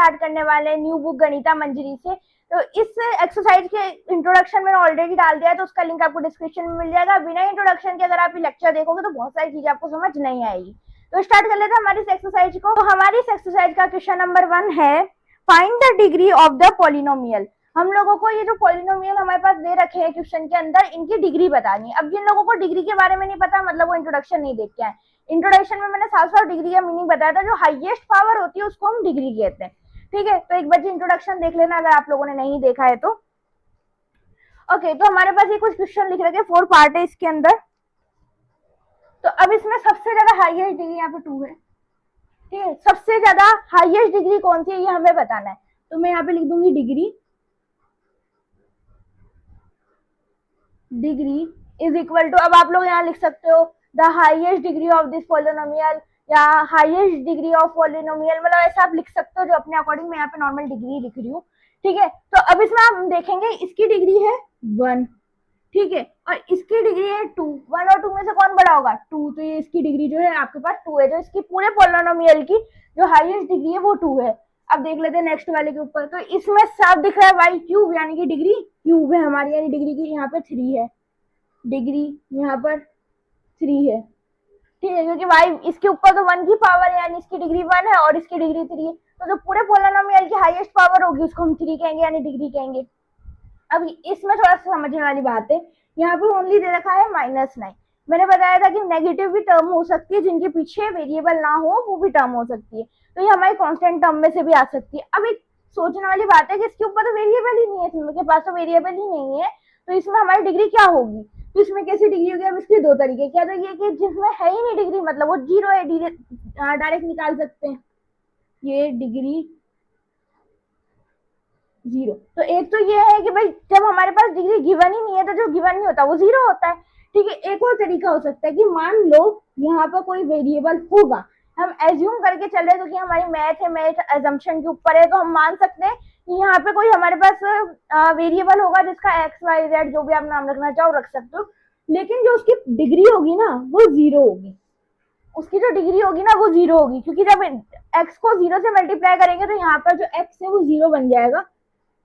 Start करने वाले हैं न्यू बुक गणिता मंजरी से। तो इस एक्सरसाइज के इंट्रोडक्शन मैंने ऑलरेडी डाल दिया है, तो उसका लिंक आपको डिस्क्रिप्शन में मिल जाएगा। बिना इंट्रोडक्शन के अगर आप लेक्चर देखोगे तो बहुत सारी चीजें आपको समझ नहीं आएगी। तो स्टार्ट कर लेते हैं हमारी इस एक्सरसाइज को। तो हमारी इस एक्सरसाइज का क्वेश्चन नंबर 1 है, find the degree of the polynomial. हम लोगों को ये जो पॉलिनोमियल हमारे पास दे रखे हैं क्वेश्चन के अंदर, इनकी डिग्री बतानी है। अब जिन लोगों को डिग्री के बारे में नहीं पता, मतलब वो इंट्रोडक्शन नहीं देख के आए। इंट्रोडक्शन में मैंने साफ साफ डिग्री का मीनिंग बताया था, जो हाईएस्ट पावर होती है उसको हम डिग्री कहते हैं। ठीक है, तो एक बार इंट्रोडक्शन देख लेना अगर आप लोगों ने नहीं देखा है तो। ओके, तो हमारे पास ये कुछ क्वेश्चन लिख रखे, 4 पार्ट है इसके अंदर। तो अब इसमें सबसे ज्यादा हाईएस्ट डिग्री यहाँ पे 2 है। ठीक है, सबसे ज्यादा हाईएस्ट डिग्री कौन सी है ये हमें बताना है। तो मैं यहाँ पे लिख दूंगी डिग्री इज इक्वल टू, अब आप लोग यहाँ लिख सकते हो the highest degree of this polynomial या हाईएस्ट डिग्री ऑफ पॉलिनोमियल, मतलब ऐसा आप लिख सकते हो जो अपने अकॉर्डिंग। मैं यहाँ पे नॉर्मल डिग्री लिख रही हूँ। ठीक है, तो अब इसमें आप देखेंगे इसकी डिग्री है 1, ठीक है, और इसकी डिग्री है 2। 1 और 2 में से कौन बड़ा होगा? 2। तो ये इसकी डिग्री जो है आपके पास 2 है, जो इसकी पूरे पॉलिनोमियल की जो हाईएस्ट डिग्री है वो 2 है। अब देख लेते हैं नेक्स्ट वाले के ऊपर। तो इसमें साफ दिख रहा है वाई क्यूब, यानी कि डिग्री क्यूब है हमारी, यानी डिग्री की यहाँ पे 3 है, डिग्री यहाँ पर 3 है। ठीक है, क्योंकि वाई इसके ऊपर तो 1 की पावर है, यानी इसकी डिग्री 1 है और इसकी डिग्री 3 है। तो जो पूरे पॉलिनोमियल की हाईएस्ट पावर होगी उसको हम 3 कहेंगे, यानी डिग्री कहेंगे। अब इसमें थोड़ा सा समझने वाली बात है, यहाँ पे ओनली दे रखा है -9। मैंने बताया था कि नेगेटिव भी टर्म हो सकती है, जिनके पीछे वेरिएबल ना हो वो भी टर्म हो सकती है। तो ये हमारी कांस्टेंट टर्म में से भी आ सकती है। अब एक सोचने वाली बात है कि इसके ऊपर तो वेरिएबल ही नहीं है, इसमें के पास तो वेरिएबल ही नहीं है, तो इसमें हमारी डिग्री क्या होगी? तो इसमें कैसी डिग्री होगी? अब इसके 2 तरीके, क्या तो ये कि जिसमें है ही नहीं डिग्री, मतलब वो 0 है, डायरेक्ट निकाल सकते हैं ये डिग्री 0। तो एक तो ये है कि भाई जब हमारे पास डिग्री गिवन ही नहीं है तो जो गिवन नहीं होता वो 0 होता है। ठीक है, एक और तरीका हो सकता है कि मान लो यहाँ पर कोई वेरिएबल होगा, हम एज्यूम करके चल रहे, क्योंकि हमारी मैथ है, मैथ एजम्पशन के ऊपर है, तो हम मान सकते हैं कि यहाँ पे कोई हमारे पास वेरिएबल होगा जिसका एक्स वाई जेड जो भी आप नाम रखना चाहो रख सकते हो, लेकिन जो उसकी डिग्री होगी ना वो 0 होगी। उसकी जो डिग्री होगी ना वो 0 होगी, क्योंकि जब एक्स को 0 से मल्टीप्लाई करेंगे तो यहाँ पर जो एक्स है वो 0 बन जाएगा,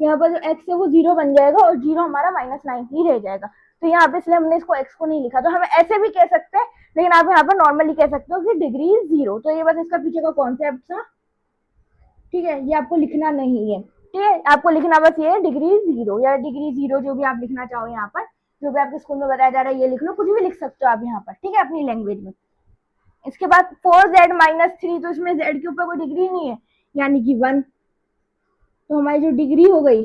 यहाँ पर जो x है वो 0 बन जाएगा और 0 हमारा -9 ही रह जाएगा। तो यहाँ पे इसलिए हमने इसको x को नहीं लिखा। तो हम ऐसे भी कह सकते हैं, लेकिन आप यहाँ पर नॉर्मली कह सकते हो कि डिग्री 0। तो ये बस इसका पीछे का कॉन्सेप्ट था। ठीक है, ये आपको लिखना नहीं है। ठीक है, आपको लिखना बस ये है डिग्री 0 या डिग्री 0, जो भी आप लिखना चाहो यहाँ पर, जो भी आपके स्कूल में बताया जा रहा है ये लिख लो, कुछ भी लिख सकते हो आप यहाँ पर। ठीक है, अपनी लैंग्वेज में। इसके बाद 4z - 3, तो इसमें z के ऊपर कोई डिग्री नहीं है, यानी कि 1। तो हमारी जो डिग्री हो गई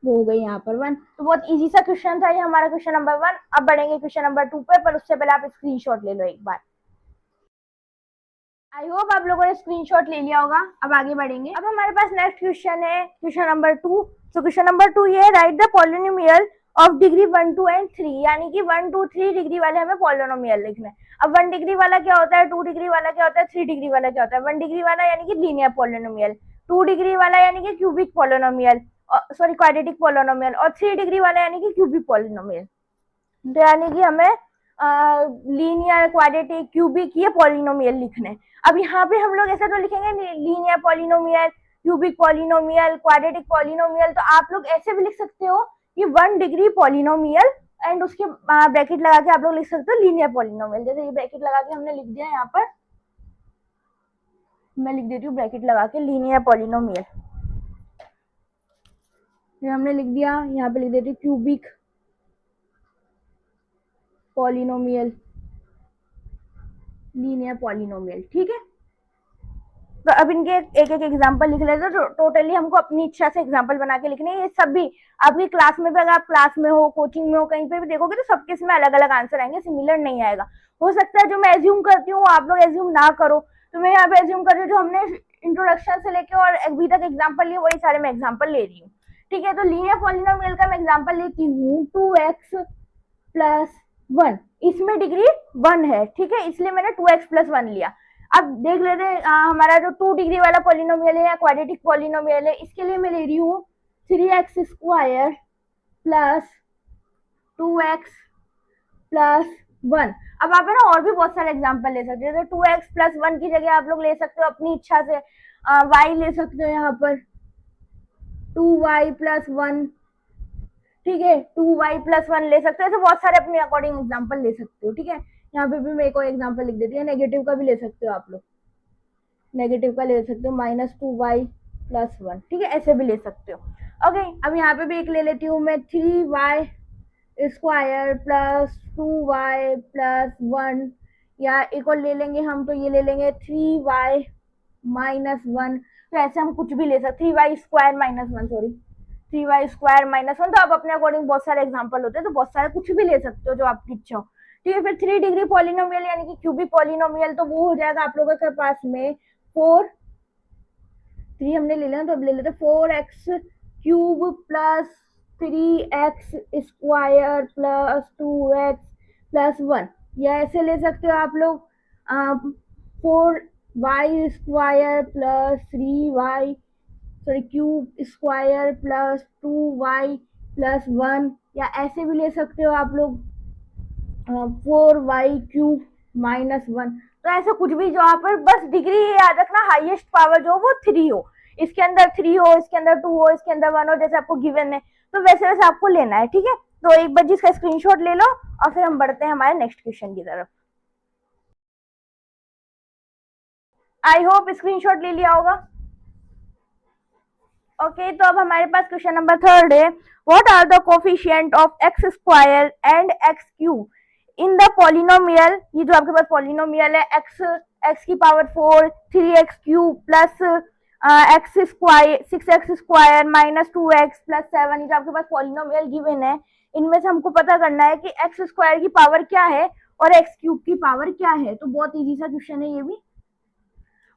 वो हो गई यहाँ पर 1। तो बहुत इजी सा क्वेश्चन था ये हमारा क्वेश्चन नंबर 1। अब बढ़ेंगे क्वेश्चन नंबर 2 पे, पर उससे पहले आप स्क्रीनशॉट ले लो एक बार। आई होप आप लोगों ने स्क्रीनशॉट ले लिया होगा। अब आगे बढ़ेंगे। अब हमारे पास नेक्स्ट क्वेश्चन है क्वेश्चन नंबर 2। तो क्वेश्चन नंबर 2 ये है, right the polynomial of degree 1, 2 and 3, यानी कि 1, 2, 3 डिग्री वाले हमें पॉलिनोमियल लिखना है। अब 1 डिग्री वाला क्या होता है, 2 डिग्री वाला क्या होता है, 3 डिग्री वाला क्या होता है। 1 डिग्री वाला यानी कि लीनियर पॉलिनोमियल, 2 डिग्री वाला यानी कि cubic polynomial, sorry quadratic polynomial, और 3 डिग्री वाला यानी कि क्यूबिक पॉलिनोमियल। तो यानी कि हमें लीनियर, क्वाड्रेटिक, क्यूबिक ये पॉलिनोमियल लिखने हैं। अब यहाँ पे हम लोग ऐसा तो लिखेंगे linear polynomial, cubic polynomial, quadratic polynomial, तो आप लोग ऐसे भी लिख सकते हो कि 1 डिग्री पॉलिनोमियल एंड उसके ब्रैकेट लगा के आप लोग लिख सकते हो लीनियर पॉलिनोमियल। जैसे ये ब्रैकेट लगा के हमने लिख दिया यहाँ पर, मैं लिख देती हूँ ब्रैकेट लगा के लीनियर पॉलिनोमियल, फिर हमने लिख दिया, यहाँ पे लिख देती हूँ क्यूबिक पॉलिनोमियल, लीनियर पॉलिनोमियल। ठीक है, तो अब इनके एक एक एग्जांपल लिख लेते हैं। तो टोटली हमको अपनी इच्छा से एग्जांपल बना के लिखने हैं। ये सब भी आपकी क्लास में भी, अगर आप क्लास में हो, कोचिंग में हो, कहीं पे भी देखोगे तो सबके इसमें अलग अलग आंसर आएंगे, सिमिलर नहीं आएगा। हो सकता है जो मैं एज्यूम करती हूँ आप लोग एज्यूम ना करो, तो मैं यहाँ पे एज्यूम कर रही हूँ जो हमने इंट्रोडक्शन से लेके और अभी तक एग्जाम्पल लिए वही सारे मैं एग्जाम्पल ले रही हूँ। ठीक है, तो लीनियर पॉलिनोमियल का मैं एग्जाम्पल लेती हूँ 2x + 1, इसमें डिग्री 1 है। ठीक है, इसलिए मैंने 2x + 1 लिया। अब देख लेते हैं हमारा जो 2 डिग्री वाला पॉलिनोमियल है या क्वाड्रेटिक पॉलिनोमियल है, इसके लिए मैं ले रही हूँ 3x² + 2x + 1। अब आप है ना और भी बहुत सारे एग्जांपल ले सकते हो। तो 2x + 1 की जगह आप लोग ले सकते हो अपनी इच्छा से वाई ले सकते हो यहाँ पर 2y+1, ठीक है 2y+1 ले सकते हो। ऐसे बहुत सारे अपने अकॉर्डिंग एग्जाम्पल ले सकते हो, ठीक है। यहाँ पे भी मैं एक और एग्जाम्पल लिख देती हूँ, नेगेटिव का भी ले सकते हो आप लोग, नेगेटिव का ले सकते हो -2y+1, ठीक है, ऐसे भी ले सकते हो। ओके, अब यहाँ पे भी एक ले लेती हूँ मैं 3y² +2y+1, या एक और ले लेंगे हम, तो ये ले लेंगे 3y-1। तो ऐसे हम कुछ भी ले सकते, 3y² - 1, सॉरी 3y² - 1। तो आप अपने अकॉर्डिंग बहुत सारे एग्जाम्पल होते हैं, तो बहुत सारे कुछ भी ले सकते हो जो आपकी इच्छा हो, ठीक है। फिर 3 डिग्री पॉलिनोमियल यानी कि क्यूबिक पॉलिनोमियल, तो वो हो जाएगा आप लोगों के पास में 3 हमने ले लिया, तो अब ले लेते 4x³ +3x² +2x+1, या ऐसे ले सकते हो आप लोग 4y² +3y, sorry 3y² +2y+1, या ऐसे भी ले सकते हो आप लोग 4y³ -1। तो ऐसे कुछ भी, जो यहाँ पर बस डिग्री याद रखना, हाईएस्ट पावर जो वो 3 हो, इसके अंदर 3 हो, इसके अंदर 2 हो, इसके अंदर 1 हो, जैसे आपको गिवन है, तो वैसे वैसे आपको लेना है, ठीक है। तो एक बार जिसका स्क्रीनशॉट ले लो और फिर हम बढ़ते हैं हमारे नेक्स्ट क्वेश्चन की तरफ। आई होप स्क्रीनशॉट ले लिया होगा। ओके, तो अब हमारे पास क्वेश्चन नंबर 3 है, what are the coefficient of x² and x³ in the polynomial. ये जो आपके पास पॉलिनोमियल है x⁴, 3x³ plus x² 6x² -2x+7, ये जो आपके पास पॉलिनोमियल गिवन है, इनमें से हमको पता करना है कि x² की पावर क्या है और x³ की पावर क्या है। तो बहुत इजी सा क्वेश्चन है, ये भी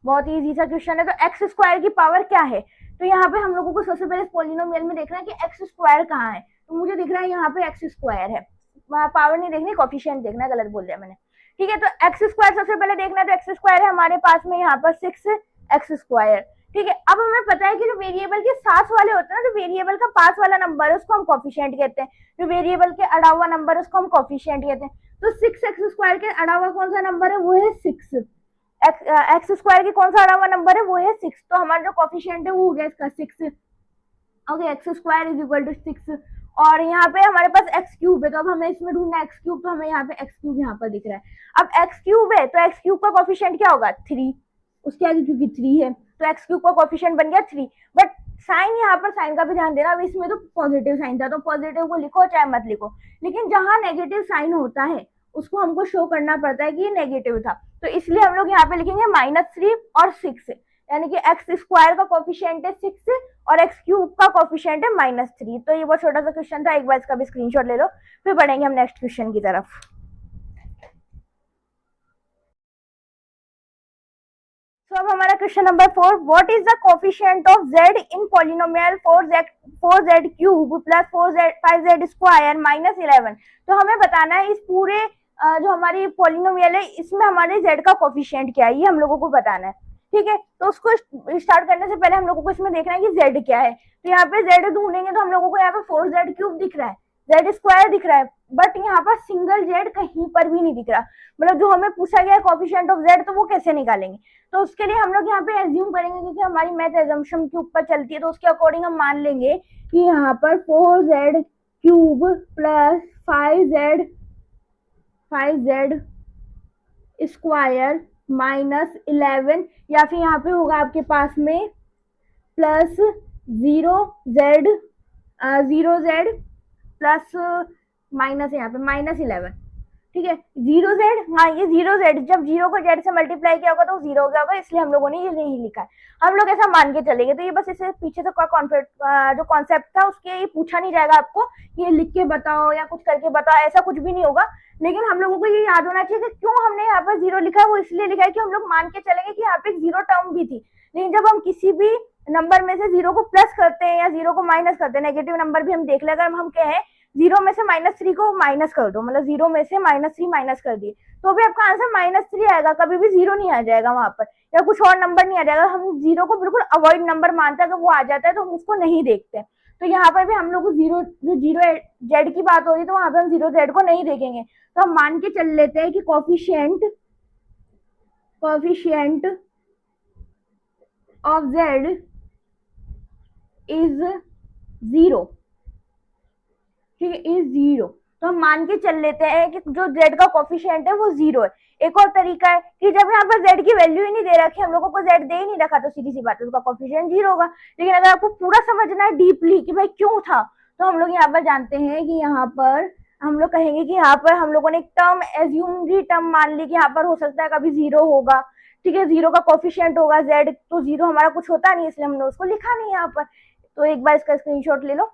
बहुत इजी सा क्वेश्चन है। तो x² की पावर क्या है, तो यहाँ पे हम लोगों को सबसे पहले पॉलिनोमियल में देखना है कि x² कहाँ है। तो मुझे दिख रहा है यहाँ पे x² है, पावर नहीं देखनी, कोफिशिएंट देखना है, गलत बोल दिया मैंने, ठीक है। तो x² सबसे पहले देखना है, तो x² है हमारे पास में यहाँ पर 6x², ठीक है। अब हमें पता है कि जो वेरिएबल के साथ वाले होते हैं ना, जो वेरिएबल का पास वाला नंबर है उसको हम कोफिशिएंट कहते हैं, जो वेरिएबल के अलावा नंबर है उसको हम कोफिशिएंट कहते हैं। तो 6x² के अलावा कौन सा नंबर है, वो है 6। x² की कौन सा अलावा नंबर है, वो है 6। तो हमारा जो कोफिशिएंट है वो हो गया इसका 6। Okay, x² = 6। और यहाँ पे हमारे पास x³ है, तो अब हमें इसमें ढूंढना है x³, तो हमें यहाँ पे x³ यहाँ पर दिख रहा है। अब x³ है तो x³ का कोफिशिएंट क्या होगा, 3, उसके आगे क्योंकि 3 है तो x³ का कोफिशिएंट बन गया 3। बट साइन, यहाँ पर साइन का भी ध्यान देना, अब इसमें तो पॉजिटिव साइन था, तो पॉजिटिव को लिखो चाहे मत लिखो, लेकिन जहां नेगेटिव साइन होता है उसको हमको शो करना पड़ता है कि ये नेगेटिव था। तो इसलिए हम लोग यहाँ पे लिखेंगे -3 और 6, यानी कि x² का कोफिशिएंट है 6 और x³ का कोफिशिएंट है -3। तो ये बहुत छोटा सा क्वेश्चन था, एक बार इसका भी स्क्रीनशॉट ले लो, फिर बढ़ेंगे हम नेक्स्ट क्वेश्चन की तरफ। तो अब हमारा question number 4, what is the coefficient of z in polynomial 4z³ + 5z² -11। तो हमें बताना है इस पूरे जो हमारी पॉलिनोमियल है इसमें हमारे z का कोफिशिएंट क्या है, ये हम लोगों को बताना है, ठीक है। तो उसको स्टार्ट करने से पहले हम लोगों को इसमें देखना है कि z क्या है। तो यहाँ पे z ढूंढेंगे तो हम लोगों को यहाँ पे 4z³ दिख रहा है, z² दिख रहा है, बट यहाँ पर सिंगल z कहीं पर भी नहीं दिख रहा। मतलब जो हमें पूछा गया है कोफिशिएंट ऑफ z, तो वो कैसे निकालेंगे। तो उसके लिए हम लोग यहाँ पे एज्यूम करेंगे, क्योंकि हमारी मैथ एजम्पशन के ऊपर चलती है, तो उसके अकॉर्डिंग हम मान लेंगे कि यहाँ पर 4z³ + 5z² -11, या फिर यहाँ पे होगा आपके पास में +0z प्लस माइनस, यहाँ पे -11, ठीक है। 0z, हाँ ये 0z, जब 0 को z से मल्टीप्लाई किया होगा तो 0 हो गया होगा, इसलिए हम लोगों ने ये नहीं लिखा है, हम लोग ऐसा मान के चलेंगे। तो ये बस इसे पीछे से जो कॉन्सेप्ट था उसके, ये पूछा नहीं जाएगा आपको ये लिख के बताओ या कुछ करके बताओ, ऐसा कुछ भी नहीं होगा। लेकिन हम लोगों को ये याद होना चाहिए कि क्यों हमने यहाँ पर 0 लिखा है, वो इसलिए लिखा है कि हम लोग मान के चलेंगे कि यहाँ पे एक 0 टर्म भी थी। लेकिन जब हम किसी भी नंबर में से 0 को प्लस करते हैं या 0 को माइनस करते हैं, नेगेटिव नंबर भी हम देख ले, अगर हम कहें 0 में से -3 को माइनस कर दो, मतलब 0 में से -3 माइनस कर दिए, तो भी आपका आंसर -3 आएगा, कभी भी 0 नहीं आ जाएगा वहां पर, या कुछ और नंबर नहीं आ जाएगा। हम 0 को बिल्कुल अवॉइड नंबर मानते हैं, अगर वो आ जाता है तो हम उसको नहीं देखते। तो यहाँ पर भी हम लोग को 0z की बात हो रही है, तो वहां पर हम 0z को नहीं देखेंगे, तो हम मान के चल लेते हैं कि coefficient of Z is zero, ठीक है, इज जीरो। तो हम मान के चल लेते हैं कि जो z का कोफिशिएंट है वो जीरो है। एक और तरीका है कि जब यहाँ पर z की वैल्यू ही नहीं दे रखी, हम लोगों को z दे ही नहीं रखा, तो सीधी सी बात है उसका कोफिशिएंट जीरो होगा। लेकिन अगर आपको पूरा समझना है डीपली कि भाई क्यों था, तो हम लोग यहाँ पर जानते हैं कि यहाँ पर हम लोग कहेंगे कि यहाँ पर हम लोगों ने एक टर्म एज्यूमरी टर्म मान ली कि यहाँ पर हो सकता है कभी जीरो होगा, ठीक है, जीरो का कोफिशिएंट होगा z, तो जीरो हमारा कुछ होता नहीं, इसलिए हमने उसको लिखा नहीं यहाँ पर। तो एक बार इसका स्क्रीनशॉट ले लो।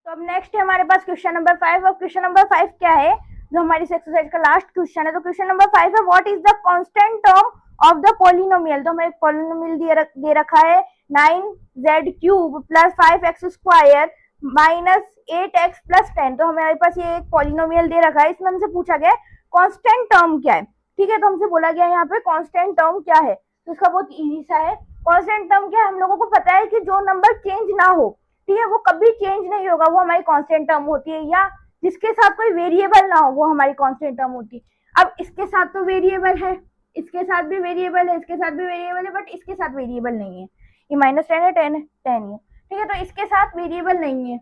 तो अब नेक्स्ट है हमारे पास क्वेश्चन नंबर 5। और क्वेश्चन नंबर 5 क्या है, जो हमारी एक्सरसाइज का लास्ट क्वेश्चन है। तो क्वेश्चन नंबर 5 है, what is the constant term of the polynomial. तो हमें एक पॉलिनोमियल दे रखा है 9z cube plus 5x square minus 8x plus 10। तो हमारे पास ये एक पॉलिनोमियल दे रखा है, इसमें हमसे पूछा गया है कांस्टेंट टर्म क्या है, ठीक है। तो हमसे बोला गया है यहाँ पे कांस्टेंट टर्म क्या है, तो इसका बहुत इजी सा है। कांस्टेंट टर्म क्या है, हम लोगों को पता है कि जो नंबर चेंज ना हो, ठीक है, वो कभी चेंज नहीं होगा, वो हमारी कांस्टेंट टर्म होती है। या जिसके साथ कोई वेरिएबल ना हो, वो हमारी कांस्टेंट टर्म होती है। अब इसके साथ तो वेरिएबल है, इसके साथ भी वेरिएबल है, इसके साथ भी वेरिएबल है, बट इसके साथ वेरिएबल नहीं है। ये -10 है, 10 है, 10 है, ठीक है। तो इसके साथ वेरिएबल नहीं है,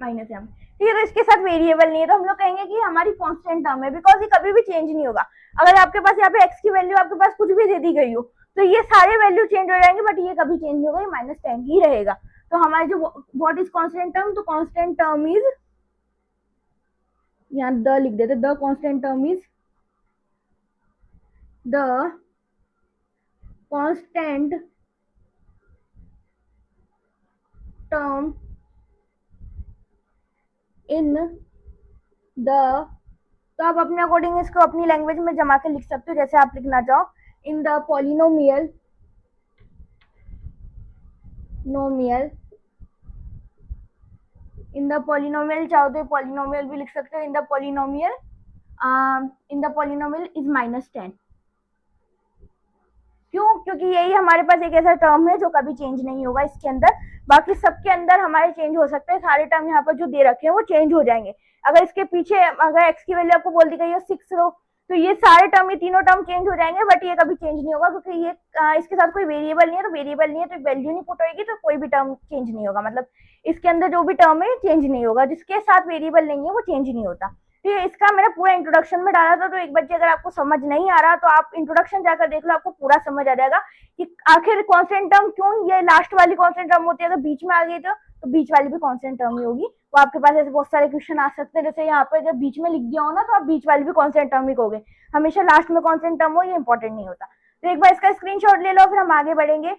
माइनस है, ठीक है। तो इसके साथ वेरिएबल नहीं है, तो हम लोग कहेंगे कि हमारी कांस्टेंट टर्म है, बिकॉज ये कभी भी चेंज नहीं होगा। अगर आपके पास यहाँ पे एक्स की वैल्यू आपके पास कुछ भी दे दी गई हो, तो ये सारे वैल्यू चेंज हो जाएंगे, बट ये कभी चेंज नहीं होगा, ये -10 ही रहेगा। तो हमारे जो व्हाट इज कांस्टेंट टर्म, तो कांस्टेंट टर्म इज, यहाँ द लिख देते, the constant term is the constant term in the, तो आप अपने अकॉर्डिंग इसको अपनी लैंग्वेज में जमा के लिख सकते हो जैसे आप लिखना चाहो। इन the polynomial in the polynomial, चाहो तो पॉलिनोमियल भी लिख सकते हो। इन द पॉलिनोमियल इज -10। क्यों? क्योंकि यही हमारे पास एक ऐसा टर्म है जो कभी चेंज नहीं होगा इसके अंदर। बाकी सबके अंदर हमारे चेंज हो सकते हैं, सारे टर्म यहाँ पर जो दे रखे हैं वो चेंज हो जाएंगे। अगर इसके पीछे अगर एक्स की वैल्यू आपको बोल दी गई है 6 रो, तो ये सारे टर्म, ये तीनों टर्म चेंज हो जाएंगे, बट ये कभी चेंज नहीं होगा, क्योंकि ये इसके साथ कोई वेरिएबल नहीं है। तो वेरिएबल नहीं है तो वैल्यू नहीं पुट होगी, तो कोई भी टर्म चेंज नहीं होगा। मतलब इसके अंदर जो भी टर्म है चेंज नहीं होगा, जिसके साथ वेरिएबल नहीं है वो चेंज नहीं होता। ठीक है, इसका मैंने पूरा इंट्रोडक्शन में डाला था, तो एक बच्चे अगर आपको समझ नहीं आ रहा तो आप इंट्रोडक्शन जाकर देख लो, आपको पूरा समझ आ जाएगा कि आखिर कांस्टेंट टर्म क्यों ये लास्ट वाली कांस्टेंट टर्म होती है। अगर बीच में आ गई तो बीच वाली भी कांस्टेंट टर्म ही होगी। वो आपके पास ऐसे बहुत सारे क्वेश्चन आ सकते हैं, जैसे यहाँ पे जब बीच में लिख दिया हो ना, तो आप बीच वाली भी कांस्टेंट टर्म ही कहोगे, हमेशा लास्ट में कांस्टेंट टर्म हो, ये इंपॉर्टेंट नहीं होता। तो एक बार इसका स्क्रीनशॉट ले लो, फिर हम आगे बढ़ेंगे।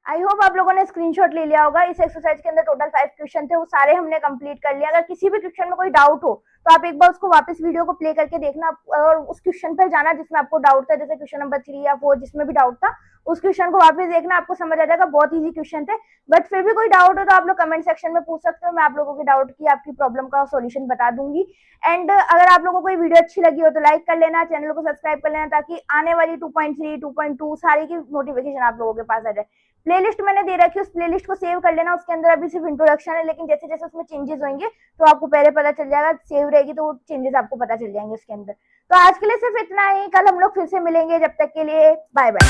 आई होप आप लोगों ने स्क्रीनशॉट ले लिया होगा। इस एक्सरसाइज के अंदर टोटल 5 क्वेश्चन थे, वो सारे हमने कंप्लीट कर लिया। अगर किसी भी क्वेश्चन में कोई डाउट हो तो आप एक बार उसको वापस वीडियो को प्ले करके देखना और उस क्वेश्चन पर जाना जिसमें आपको डाउट था, जैसे क्वेश्चन नंबर 3 या 4 जिसमें भी डाउट था, उस क्वेश्चन को वापस देखना, आपको समझ आ जाएगा। बहुत ईजी क्वेश्चन थे, बट फिर भी कोई डाउट हो तो आप लोग कमेंट सेक्शन में पूछ सकते हो, मैं आप लोगों के डाउट की, आपकी प्रॉब्लम का सोल्यूशन बता दूंगी। एंड अगर आप लोगों को ये वीडियो अच्छी लगी हो तो लाइक कर लेना, चैनल को सब्सक्राइब कर लेना, ताकि आने वाली 2.3 2.2 सारी की नोटिफिकेशन आप लोगों के पास आ जाए। प्लेलिस्ट मैंने दे रखी है, उस प्लेलिस्ट को सेव कर लेना। उसके अंदर अभी सिर्फ इंट्रोडक्शन है, लेकिन जैसे जैसे उसमें चेंजेस होंगे तो आपको पहले पता चल जाएगा। सेव रहेगी तो वो चेंजेस आपको पता चल जाएंगे उसके अंदर। तो आज के लिए सिर्फ इतना ही, कल हम लोग फिर से मिलेंगे, जब तक के लिए बाय बाय।